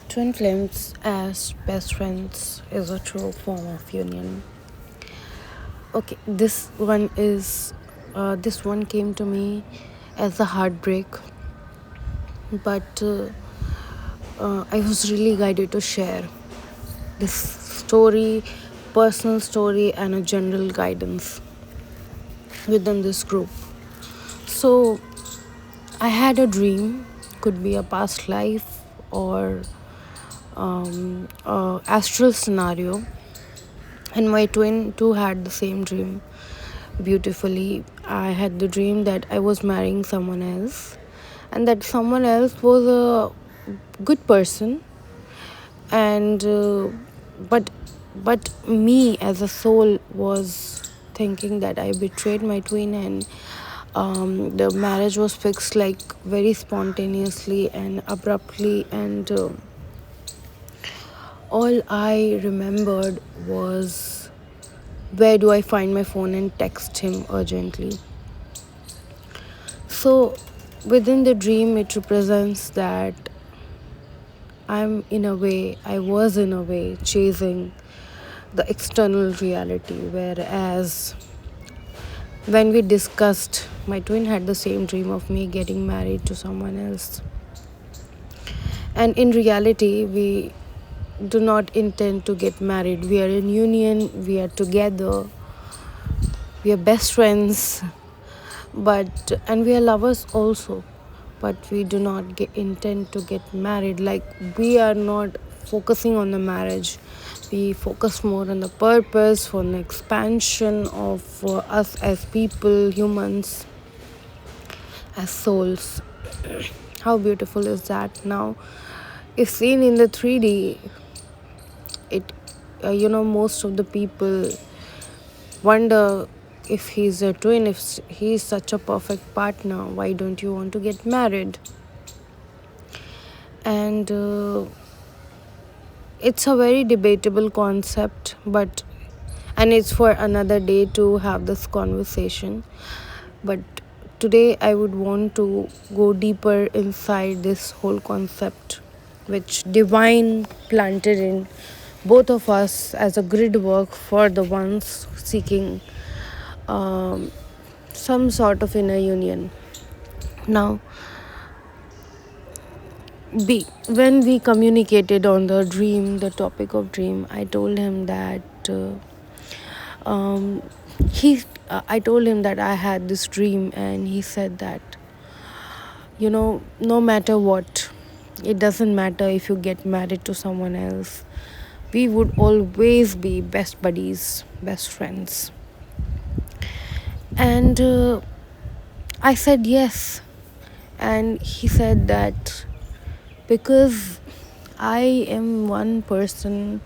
Twin flames as best friends is a true form of union. Okay, this one came to me as a heartbreak, but I was really guided to share this story, personal story, and a general guidance within this group. So I had a dream, could be a past life or astral scenario, and my twin too had the same dream. Beautifully, I had the dream that I was marrying someone else, and that someone else was a good person, and but but me as a soul was thinking that I betrayed my twin, and the marriage was fixed like very spontaneously and abruptly, and all I remembered was, where do I find my phone and text him urgently. So within the dream it represents that I was in a way chasing the external reality, whereas when we discussed, my twin had the same dream of me getting married to someone else. And in reality, we do not intend to get married. We are in union, we are together, we are best friends, and we are lovers also. But we do not intend to get married. Like, we are not focusing on the marriage. We focus more on the purpose, for an expansion of us as people, humans, as souls. How beautiful is that? Now, if seen in the 3D, it most of the people wonder, if he's a twin, if he's such a perfect partner, why don't you want to get married? And it's a very debatable concept, and it's for another day to have this conversation. But today I would want to go deeper inside this whole concept, which divine planted in both of us as a grid work for the ones seeking some sort of inner union. Now, when we communicated on the topic of dream, I told him that um, I told him that I had this dream, and he said that, no matter what, it doesn't matter if you get married to someone else, we would always be best buddies, best friends. And I said yes, and he said that because I am one person,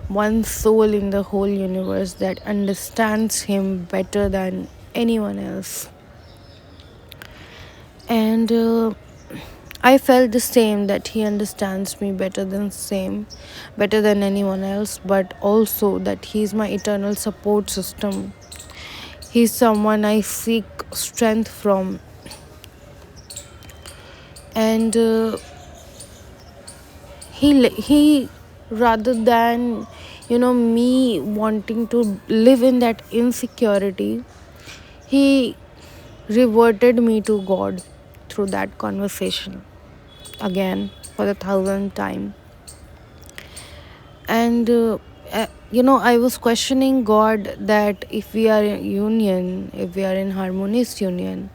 one soul in the whole universe that understands him better than anyone else. And I felt the same, that he understands me better than anyone else, but also that he's my eternal support system. He's someone I seek strength from. And he rather than me wanting to live in that insecurity, he reverted me to God through that conversation again for the thousandth time. And I was questioning God, that if we are in union, if we are in harmonious union,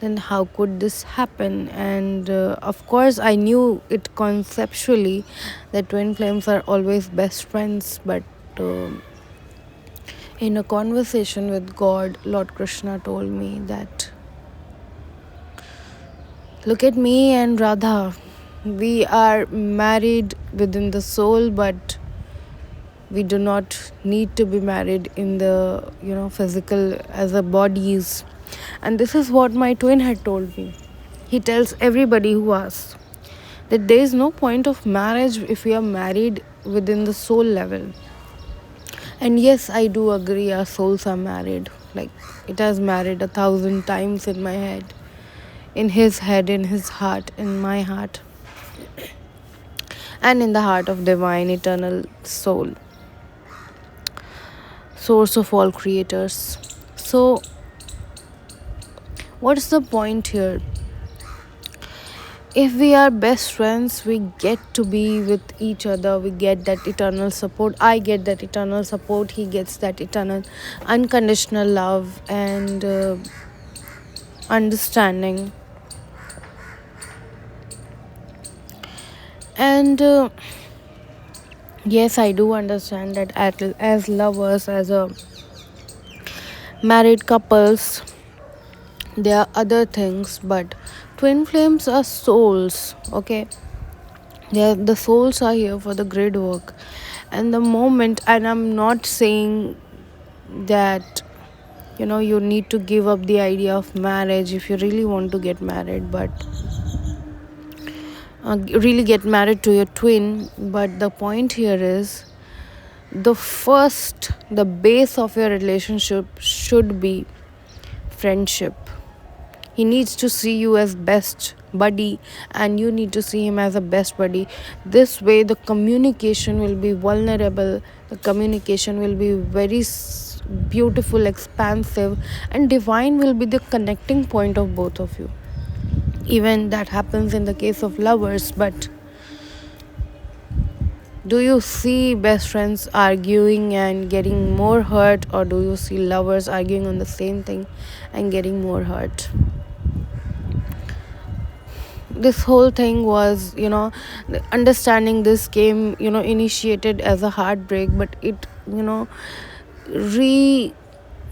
then how could this happen? And of course I knew it conceptually, that twin flames are always best friends. But in a conversation with God, Lord Krishna told me that, look at me and Radha, we are married within the soul, but we do not need to be married in the physical as a bodies. And this is what my twin had told me. He tells everybody who asks that there is no point of marriage if we are married within the soul level. And yes, I do agree, our souls are married. Like, it has married 1,000 times in my head, in his head, in his heart, in my heart. and in the heart of divine eternal soul, source of all creators. So, what's the point here? If we are best friends, we get to be with each other, we get that eternal support. I get that eternal support, he gets that eternal unconditional love and understanding. And yes, I do understand that as lovers, as a married couples, there are other things, but twin flames are souls, okay? The souls are here for the great work. And the moment, and I'm not saying that you need to give up the idea of marriage if you really want to get married, but really get married to your twin. But the point here is, the base of your relationship should be friendship. He needs to see you as best buddy, and you need to see him as a best buddy. This way the communication will be vulnerable, the communication will be very beautiful, expansive, and divine will be the connecting point of both of you. Even that happens in the case of lovers, but do you see best friends arguing and getting more hurt, or do you see lovers arguing on the same thing and getting more hurt? This whole thing was, understanding this came, initiated as a heartbreak, but it, re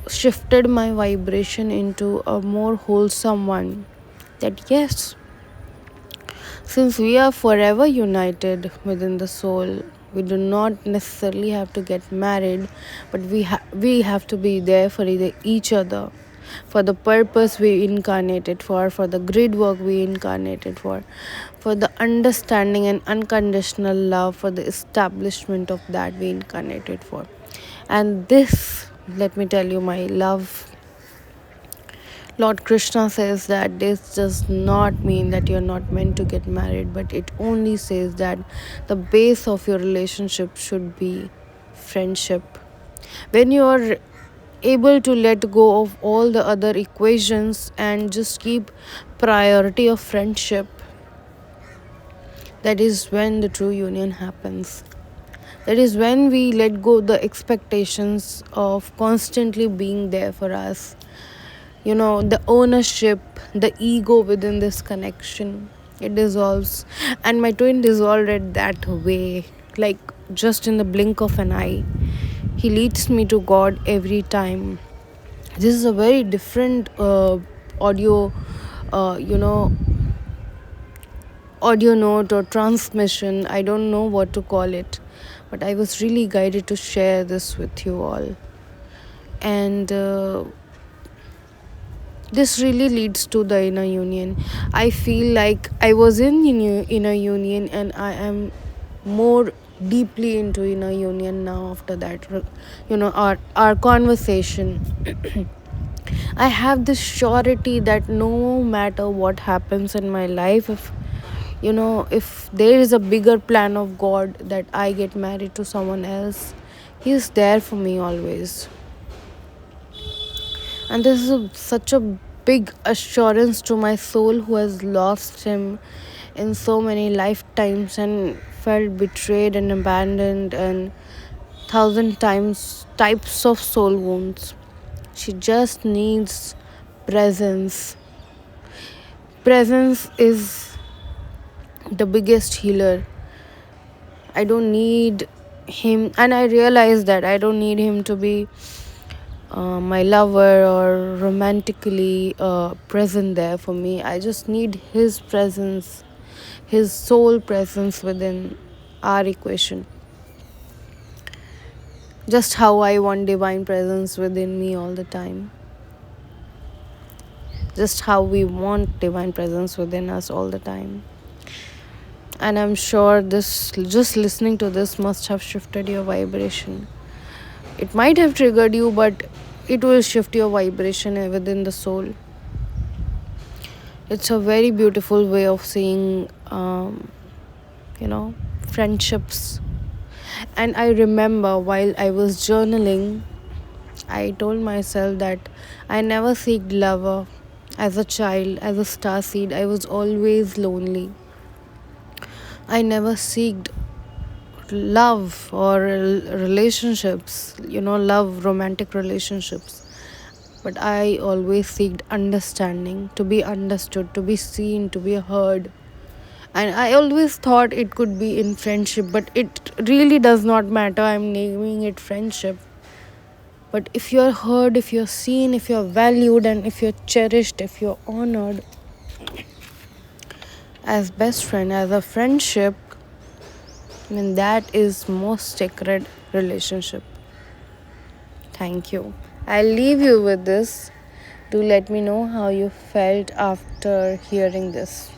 shifted my vibration into a more wholesome one. That yes, since we are forever united within the soul, we do not necessarily have to get married, but we have to be there for each other, for the purpose we incarnated for the grid work we incarnated for the understanding and unconditional love, for the establishment of that we incarnated for. And this, let me tell you, my love, Lord Krishna says that this does not mean that you're not meant to get married, but it only says that the base of your relationship should be friendship. When you're able to let go of all the other equations and just keep priority of friendship, that is when the true union happens. That is when we let go the expectations of constantly being there for us, the ownership, the ego within this connection, it dissolves. And my twin dissolved it that way, like just in the blink of an eye. He leads me to God every time. This is a very different audio uh, you know audio note or transmission, I don't know what to call it, but I was really guided to share this with you all. And this really leads to the inner union. I feel like I was in inner union, and I am more deeply into inner union now after that, our conversation. I have this surety that no matter what happens in my life, if there is a bigger plan of God that I get married to someone else, He is there for me always. And this is such a big assurance to my soul, who has lost him in so many lifetimes and felt betrayed and abandoned, and thousand times types of soul wounds. She just needs presence. Presence is the biggest healer. I don't need him, and I realize that I don't need him to be my lover or romantically present there for me. I just need his presence, his soul presence within our equation. Just how I want divine presence within me all the time. Just how we want divine presence within us all the time. And I'm sure this, just listening to this, must have shifted your vibration. It might have triggered you, but it will shift your vibration within the soul. It's a very beautiful way of seeing, friendships. And I remember while I was journaling, I told myself that I never seeked love as a child, as a star seed. I was always lonely. I never seeked love or relationships, love, romantic relationships. But I always seeked understanding, to be understood, to be seen, to be heard. And I always thought it could be in friendship, but it really does not matter. I'm naming it friendship. But if you're heard, if you're seen, if you're valued, and if you're cherished, if you're honored as best friend, as a friendship, then that is most sacred relationship. Thank you. I'll leave you with this. Do let me know how you felt after hearing this.